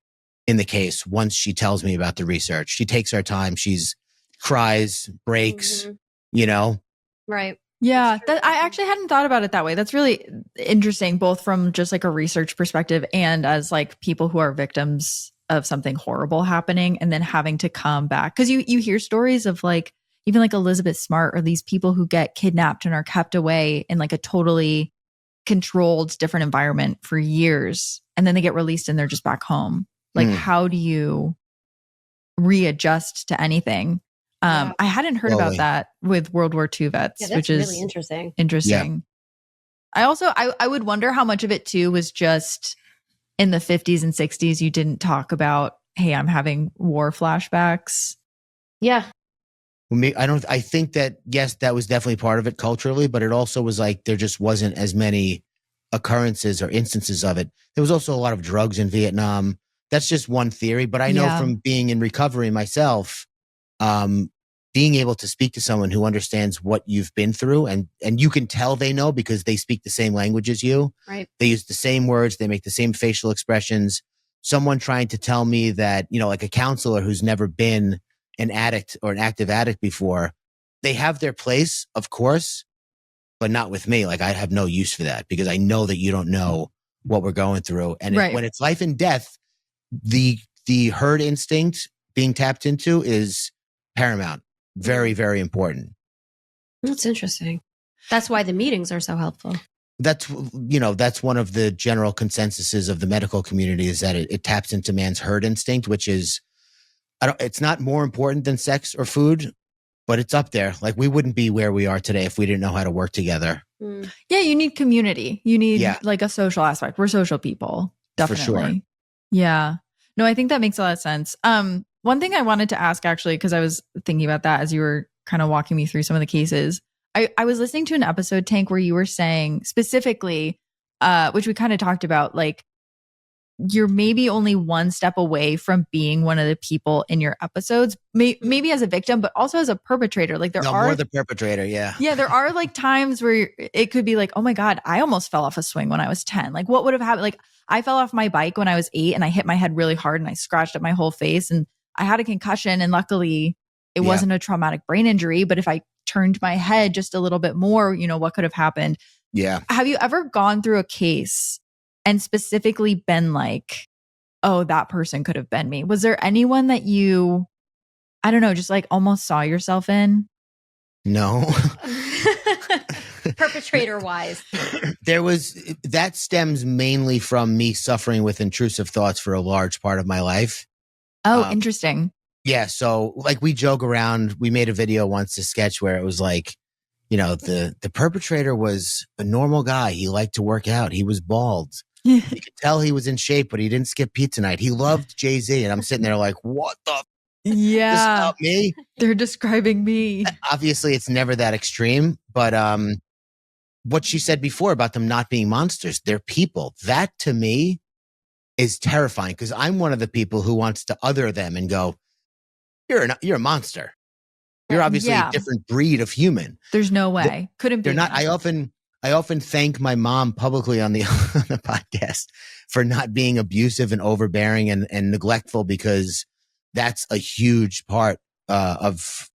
in the case once she tells me about the research. She takes her time. She's cries, breaks, you know? Right. Yeah, I actually hadn't thought about it that way. That's really interesting, both from just like a research perspective and as like people who are victims of something horrible happening and then having to come back. Because you hear stories of like, even like Elizabeth Smart or these people who get kidnapped and are kept away in like a totally controlled different environment for years. And then they get released and they're just back home. Like, how do you readjust to anything? I hadn't heard about that with World War II vets, which is really interesting. Interesting. Yeah. I would wonder how much of it too was just in the 50s and 60s, you didn't talk about, hey, I'm having war flashbacks. Yeah. I think that, yes, that was definitely part of it culturally, but it also was like, there just wasn't as many occurrences or instances of it. There was also a lot of drugs in Vietnam. That's just one theory, but I know from being in recovery myself, being able to speak to someone who understands what you've been through, and you can tell they know because they speak the same language as you. Right. They use the same words. They make the same facial expressions. Someone trying to tell me that, like a counselor who's never been an addict or an active addict before, they have their place, of course, but not with me. Like, I have no use for that because I know that you don't know what we're going through. And when it's life and death, the herd instinct being tapped into is paramount. Very, very important. That's interesting. That's why the meetings are so helpful. That's one of the general consensuses of the medical community, is that it taps into man's herd instinct, which is, it's not more important than sex or food, but it's up there. Like, we wouldn't be where we are today if we didn't know how to work together. Yeah, you need community. You need like a social aspect. We're social people. Definitely. For sure. Yeah. No, I think that makes a lot of sense. One thing I wanted to ask, actually, because I was thinking about that as you were kind of walking me through some of the cases. I was listening to an episode, Tank, where you were saying specifically, which we kind of talked about, like, you're maybe only one step away from being one of the people in your episodes, maybe as a victim, but also as a perpetrator. Like, there are more the perpetrator. Yeah. Yeah. There are like times where it could be like, oh my God, I almost fell off a swing when I was 10. Like, what would have happened? Like, I fell off my bike when I was 8 and I hit my head really hard and I scratched up my whole face and I had a concussion, and luckily it wasn't a traumatic brain injury. But if I turned my head just a little bit more, what could have happened? Yeah. Have you ever gone through a case and specifically been like, oh, that person could have been me? Was there anyone that you, I don't know, just like almost saw yourself in? No. Perpetrator wise. That stems mainly from me suffering with intrusive thoughts for a large part of my life. Oh, interesting. Yeah. So, like, we joke around. We made a video once, a sketch where it was like, the perpetrator was a normal guy. He liked to work out. He was bald. You could tell he was in shape, but he didn't skip pizza night. He loved Jay-Z. And I'm sitting there like, what the? Yeah. This is about me? They're describing me. Obviously, it's never that extreme. But what she said before about them not being monsters, they're people. That, to me, is terrifying, because I'm one of the people who wants to other them and go, you're a monster. You're obviously a different breed of human. There's no way. Couldn't be. They're not. I often thank my mom publicly on the podcast for not being abusive and overbearing and neglectful, because that's a huge part of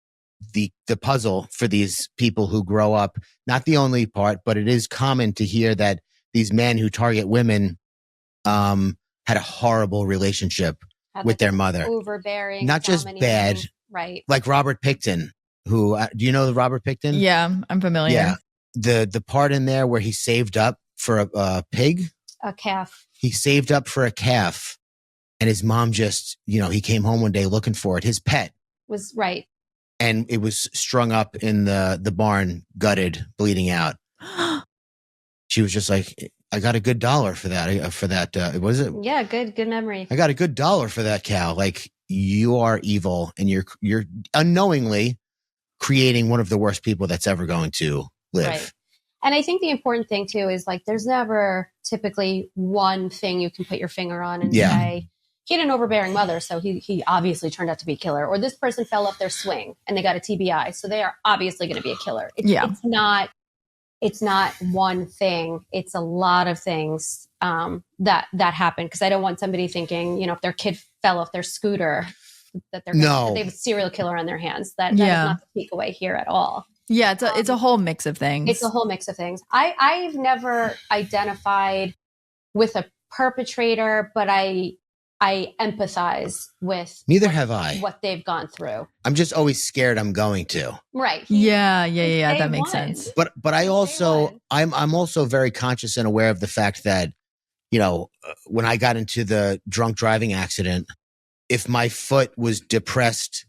the puzzle for these people who grow up. Not the only part, but it is common to hear that these men who target women had a horrible relationship with their mother. Overbearing. Not just bad. Right. Like Robert Pickton, who, do you know Robert Pickton? Yeah, I'm familiar. Yeah. The part in there where he saved up for a pig? A calf. He saved up for a calf, and his mom just, he came home one day looking for it. His pet. Was right. And it was strung up in the barn, gutted, bleeding out. She was just like, I got a good $1 for that. Was it? Yeah, good memory. I got a good $1 for that cow. Like, you are evil, and you're unknowingly creating one of the worst people that's ever going to live. Right. And I think the important thing too is, like, there's never typically one thing you can put your finger on and say, he had an overbearing mother, so he obviously turned out to be a killer. Or this person fell off their swing and they got a TBI, so they are obviously going to be a killer. It's not one thing. It's a lot of things that happen. Because I don't want somebody thinking, if their kid fell off their scooter, that they have a serial killer on their hands. That is not the takeaway here at all. Yeah, it's a whole mix of things. It's a whole mix of things. I've never identified with a perpetrator, but I I empathize with Neither have I. what they've gone through. I'm just always scared I'm going to. Right. Yeah. That makes sense. But I also, I'm also very conscious and aware of the fact that, when I got into the drunk driving accident, if my foot was depressed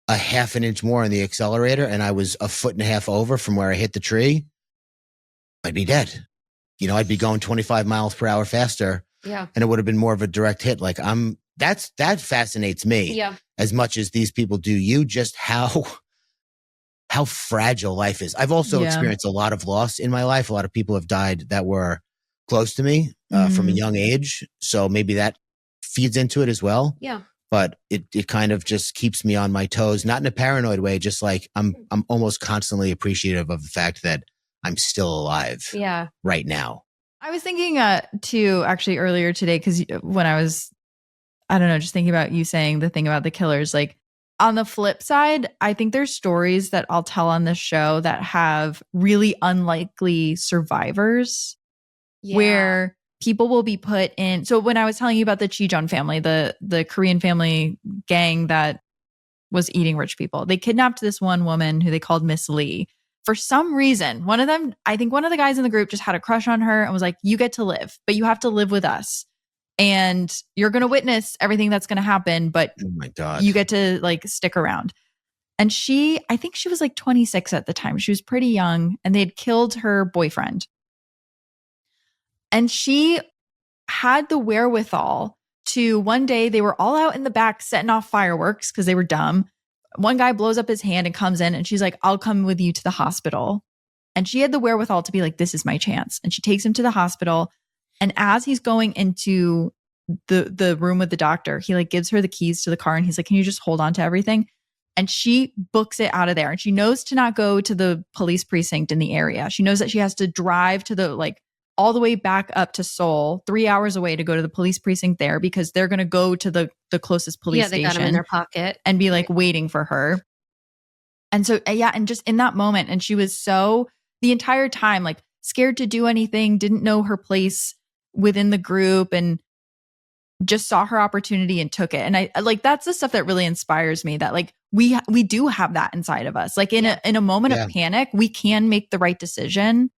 a half an inch more in the accelerator and I was a foot and a half over from where I hit the tree, I'd be dead. I'd be going 25 miles per hour faster. Yeah. And it would have been more of a direct hit. Like that fascinates me as much as these people do you, just how fragile life is. I've also experienced a lot of loss in my life. A lot of people have died that were close to me from a young age. So maybe that feeds into it as well. Yeah. But it kind of just keeps me on my toes, not in a paranoid way, just like I'm almost constantly appreciative of the fact that I'm still alive right now. I was thinking too, actually earlier today, because when I was, I don't know, just thinking about you saying the thing about the killers, like on the flip side, I think there's stories that I'll tell on this show that have really unlikely survivors where people will be put in. So when I was telling you about the Chijeon family, the Korean family gang that was eating rich people, they kidnapped this one woman who they called Miss Lee. For some reason, one of them, I think one of the guys in the group just had a crush on her and was like, you get to live, but you have to live with us. And you're going to witness everything that's going to happen, but oh my God, you get to like stick around. And I think she was like 26 at the time. She was pretty young and they had killed her boyfriend. And she had the wherewithal to, one day they were all out in the back setting off fireworks because they were dumb. One guy blows up his hand and comes in and she's like, I'll come with you to the hospital. And she had the wherewithal to be like, this is my chance. And she takes him to the hospital. And as he's going into the room with the doctor, he like gives her the keys to the car and he's like, can you just hold on to everything? And she books it out of there. And she knows to not go to the police precinct in the area. She knows that she has to drive to the all the way back up to Seoul, 3 hours away to go to the police precinct there because they're going to go to the closest police station. Yeah, they got him in their pocket. And be like waiting for her. And so, and just in that moment, and she was so, the entire time, like scared to do anything, didn't know her place within the group and just saw her opportunity and took it. And I like, that's the stuff that really inspires me, that like, we do have that inside of us. Like in a moment of panic, we can make the right decision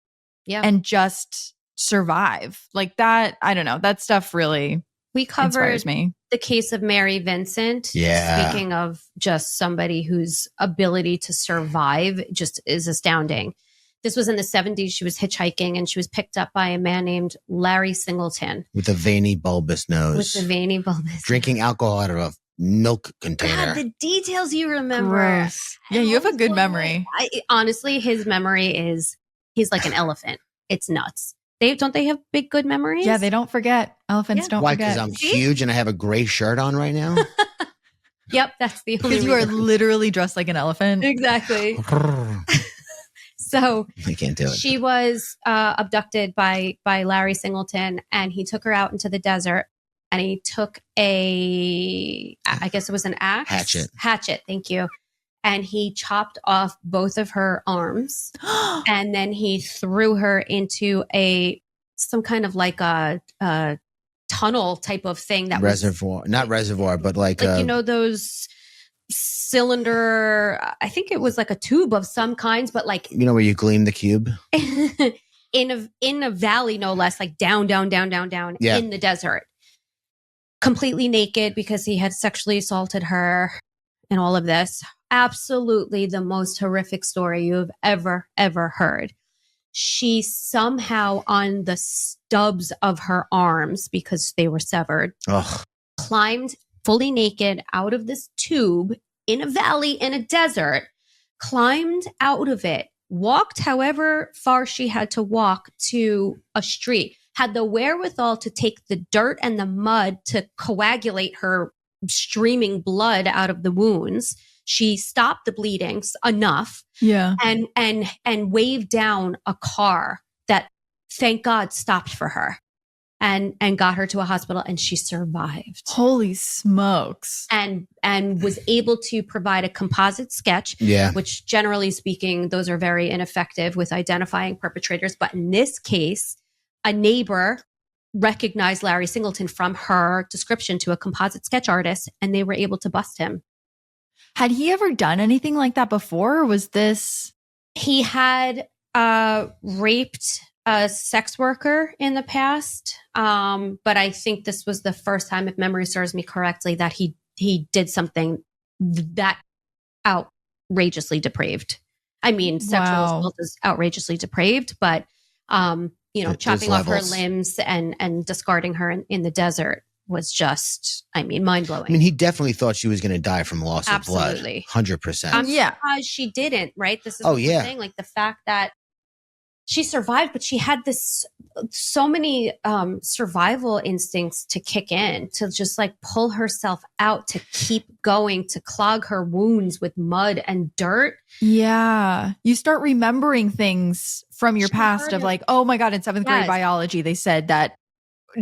and just survive like that. I don't know. That stuff really inspires me. The case of Mary Vincent. Yeah. Speaking of just somebody whose ability to survive just is astounding. This was in the 70s. She was hitchhiking and she was picked up by a man named Larry Singleton. With a veiny bulbous nose. Drinking alcohol out of a milk container. God, the details you remember. Gross. Yeah, you have a good memory. Honestly, his memory he's like an elephant. It's nuts. Don't they have big, good memories? Yeah, they don't forget. Elephants don't Why? forget. Because I'm huge and I have a gray shirt on right now? Yep, that's the only reason. Because you are literally dressed like an elephant. Exactly. So I can't do it. She was abducted by Larry Singleton, and he took her out into the desert, and he took I guess it was an axe? Hatchet, thank you. And he chopped off both of her arms and then he threw her into some kind of like a tunnel type of thing that not reservoir, but like those cylinder, I think it was like a tube of some kinds, but like, where you gleam the cube in a valley, no less, like down in the desert, completely naked because he had sexually assaulted her and all of this. Absolutely the most horrific story you've ever heard. She somehow, on the stubs of her arms, because they were severed, climbed fully naked out of this tube in a valley in a desert, climbed out of it, walked however far she had to walk to a street, had the wherewithal to take the dirt and the mud to coagulate her streaming blood out of the wounds. She stopped the bleeding enough, and waved down a car that, thank God, stopped for her, and got her to a hospital, and she survived. Holy smokes! And was able to provide a composite sketch, which, generally speaking, those are very ineffective with identifying perpetrators. But in this case, a neighbor recognized Larry Singleton from her description to a composite sketch artist, and they were able to bust him. Had he ever done anything like that before? Or was this? He had raped a sex worker in the past, but I think this was the first time, if memory serves me correctly, that he did something that outrageously depraved. I mean, sexual assault is outrageously depraved, but chopping off her limbs and discarding her in the desert was just, mind blowing. He definitely thought she was going to die from loss of blood. 100%. I'm surprised she didn't, right? This is what we're saying. Like the fact that she survived, but she had so many survival instincts to kick in, to just like pull herself out, to keep going, to clog her wounds with mud and dirt. Yeah. You start remembering things from your past of like, oh my God, in 7th grade biology, they said that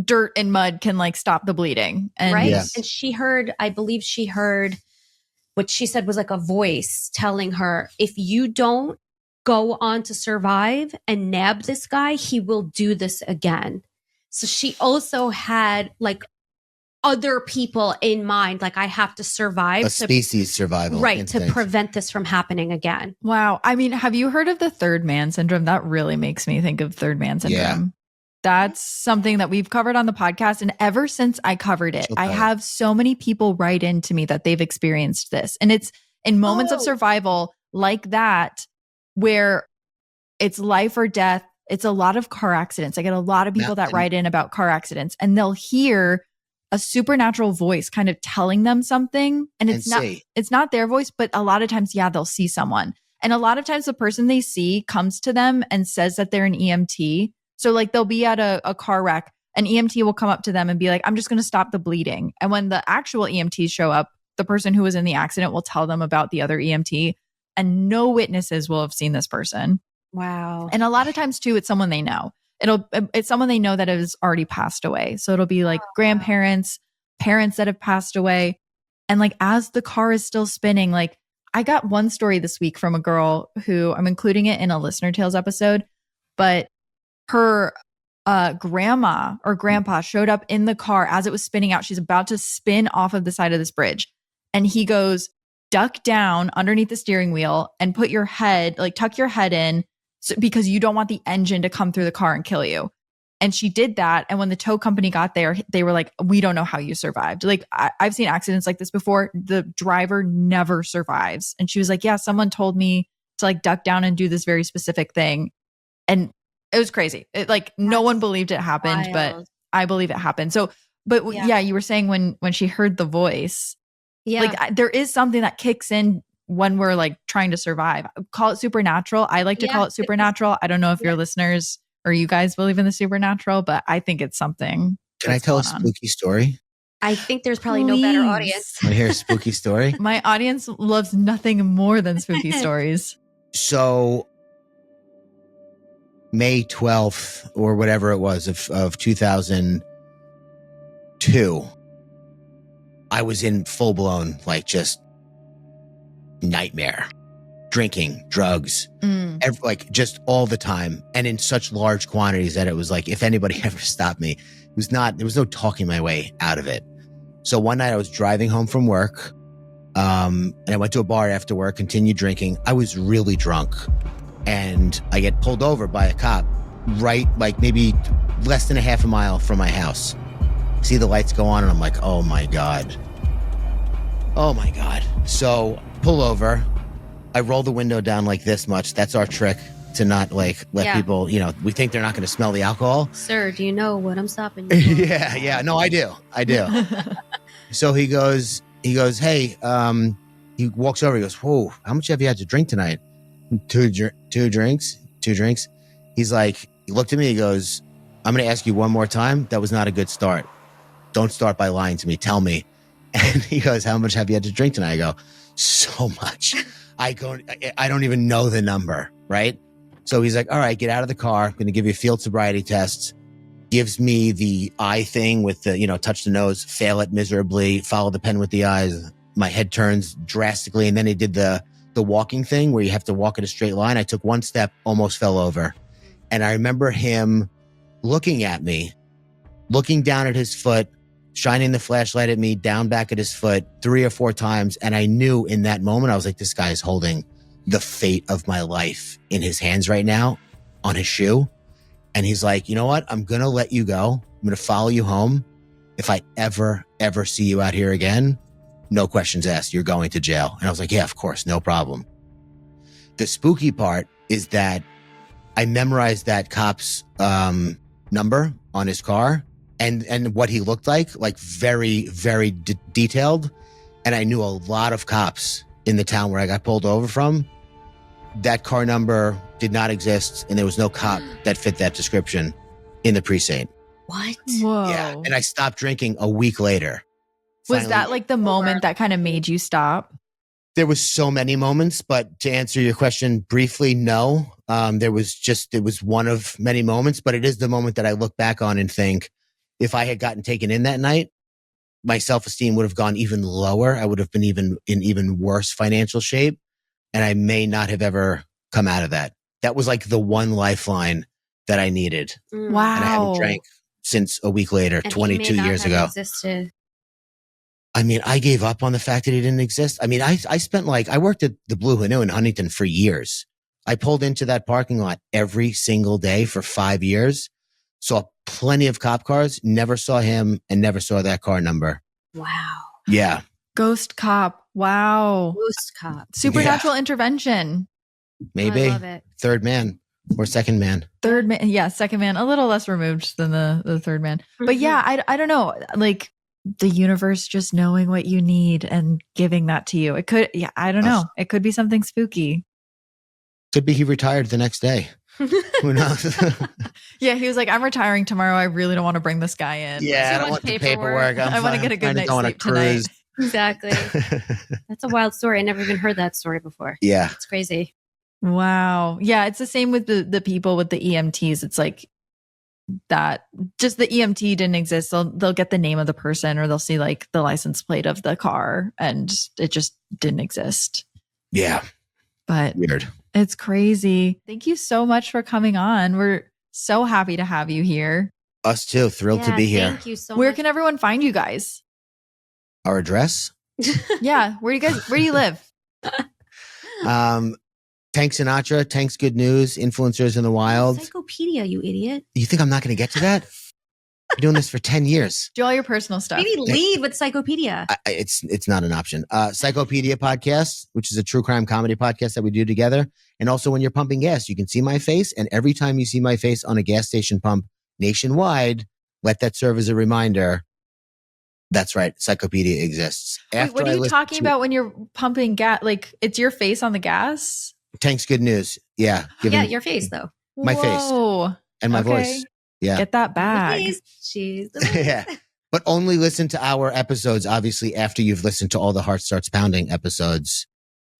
dirt and mud can like stop the bleeding. And right. Yeah. And I believe she heard what she said was like a voice telling her, if you don't go on to survive and nab this guy, he will do this again. So she also had like other people in mind, like I have to survive. A species survival. Right, instinct. to prevent this from happening again. Wow. Have you heard of the third man syndrome? That really makes me think of third man syndrome. Yeah. That's something that we've covered on the podcast. And ever since I covered it, I have so many people write into me that they've experienced this. And it's in moments of survival like that, where it's life or death. It's a lot of car accidents. I get a lot of people that write in about car accidents, and they'll hear a supernatural voice kind of telling them something. And it's not their voice, but a lot of times, they'll see someone. And a lot of times the person they see comes to them and says that they're an EMT. So like they'll be at a car wreck, an EMT will come up to them and be like, I'm just going to stop the bleeding. And when the actual EMTs show up, the person who was in the accident will tell them about the other EMT, and no witnesses will have seen this person. Wow. And a lot of times too, it's someone they know. It's someone they know that has already passed away. So it'll be like grandparents, parents that have passed away. And like, as the car is still spinning, like I got one story this week from a girl who, I'm including it in a Listener Tales episode, but her grandma or grandpa showed up in the car as it was spinning out. She's about to spin off of the side of this bridge. And he goes, duck down underneath the steering wheel and put your head, like tuck your head in, because you don't want the engine to come through the car and kill you. And she did that. And when the tow company got there, they were like, we don't know how you survived. Like I've seen accidents like this before. The driver never survives. And she was like, yeah, someone told me to like duck down and do this very specific thing. And it was crazy. No one believed it happened, but I believe it happened. So, but you were saying when she heard the voice, there is something that kicks in when we're like trying to survive. Call it supernatural. I like to call it supernatural. I don't know if your listeners or you guys believe in the supernatural, but I think it's something. Can I tell a spooky story? I think there's probably no better audience. Want to hear a spooky story? My audience loves nothing more than spooky stories. So May 12th or whatever it was of 2002, I was in full blown, like just nightmare, drinking, drugs, just all the time. And in such large quantities that it was like, if anybody ever stopped me, there was no talking my way out of it. So one night I was driving home from work, and I went to a bar after work, continued drinking. I was really drunk. And I get pulled over by a cop right, like maybe less than a half a mile from my house. See the lights go on and I'm like, oh my God. So pull over. I roll the window down like this much. That's our trick to not like let people, we think they're not going to smell the alcohol. Sir, do you know what I'm stopping you for? Yeah. No, I do. So he goes, hey, he walks over, he goes, whoa, how much have you had to drink tonight? Two drinks. He's like, he looked at me, he goes, I'm going to ask you one more time. That was not a good start. Don't start by lying to me. Tell me. And he goes, how much have you had to drink tonight? I go, so much. I don't even know the number. Right. So he's like, all right, get out of the car. I'm going to give you a field sobriety test. Gives me the eye thing with the, touch the nose, fail it miserably, follow the pen with the eyes. My head turns drastically. And then he did the walking thing where you have to walk in a straight line. I took one step, almost fell over. And I remember him looking at me looking down at his foot, shining the flashlight at me, down back at his foot 3 or 4 times. And I knew in that moment, I was like, this guy is holding the fate of my life in his hands right now on his shoe. And he's like, you know what? I'm going to let you go. I'm going to follow you home. If I ever see you out here again, no questions asked. You're going to jail. And I was like, yeah, of course. No problem. The spooky part is that I memorized that cop's number on his car and what he looked like very, very detailed. And I knew a lot of cops in the town where I got pulled over from. That car number did not exist, and there was no cop that fit that description in the precinct. What? Whoa. Yeah, and I stopped drinking a week later. Was Finally, that like the moment that kind of made you stop? there was so many moments, but to answer your question briefly, no. It was one of many moments, but it is the moment that I look back on and think, if I had gotten taken in that night, my self-esteem would have gone even lower. I would have been in even worse financial shape, and I may not have ever come out of that. That was like the one lifeline that I needed. Mm. Wow. And I haven't drank since a week later, And 22 years ago. Existed. I mean, I gave up on the fact that he didn't exist. I mean, I worked at the Blue Canoe in Huntington for years. I pulled into that parking lot every single day for 5 years. Saw plenty of cop cars, never saw him and never saw that car number. Wow. Yeah. Ghost cop. Wow. Ghost cop. Supernatural intervention. Maybe I love it. third man or second man. Third man. Yeah. Second man. A little less removed than the third man. But yeah, I don't know. Like the universe just knowing what you need and giving that to you. It could, yeah, I don't know. It could be something spooky. Could be he retired the next day. Who knows? Yeah, he was like, I'm retiring tomorrow. I really don't want to bring this guy in. Yeah, I Too don't much want the paperwork. paperwork. I want to get a good night's go on a sleep tonight. cruise. Exactly. That's a wild story. I never even heard that story before. Yeah. It's crazy. Wow. Yeah, it's the same with the people with the EMTs. It's like that just the EMT didn't exist. They'll get the name of the person or they'll see like the license plate of the car and it just didn't exist. Yeah. But Weird. it's crazy. Thank you so much for coming on. We're so happy to have you here. Us too. Thrilled to be here. Thank you so Where much. can everyone find you guys? Our address? Yeah. Where do you live? Tank Sinatra, Tank's Good News, Influencers in the Wild. Psychopedia, you idiot. You think I'm not going to get to that? I've been doing this for 10 years. Do all your personal stuff. Maybe lead with Psychopedia. It's not an option. Psychopedia podcast, which is a true crime comedy podcast that we do together. And also when you're pumping gas, you can see my face. And every time you see my face on a gas station pump nationwide, let that serve as a reminder. That's right. Psychopedia exists. Wait, what are you talking about when you're pumping gas? Like it's your face on the gas? Tank's Good News. Yeah. Yeah, your face though. My face. Whoa. And my Okay. voice. Yeah. Get that bag. She's Yeah. But only listen to our episodes, obviously, after you've listened to all the Heart Starts Pounding episodes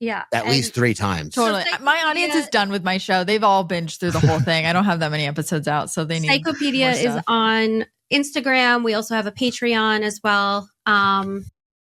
yeah. at least 3 times. Totally. So My audience is done with my show. They've all binged through the whole thing. I don't have that many episodes out, so they need Psychopedia more is stuff. on Instagram. We also have a Patreon as well.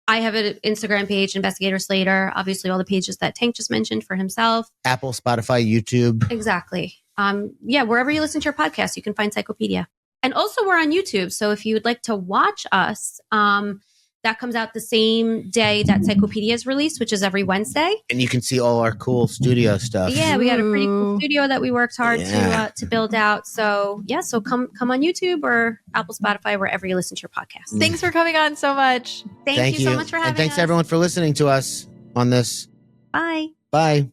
I have an Instagram page, Investigator Slater. Obviously, all the pages that Tank just mentioned for himself. Apple, Spotify, YouTube. Exactly. Yeah, wherever you listen to your podcast, you can find Psychopedia. And also we're on YouTube. So if you would like to watch us, that comes out the same day that Psychopedia is released, which is every Wednesday. And you can see all our cool studio stuff. Yeah, we got a pretty cool Ooh. studio that we worked hard Yeah. to build out. So yeah, so come on YouTube or Apple, Spotify, wherever you listen to your podcast. Thanks for coming on so much. Thank you so much for having And thanks us. everyone for listening to us on this. Bye. Bye.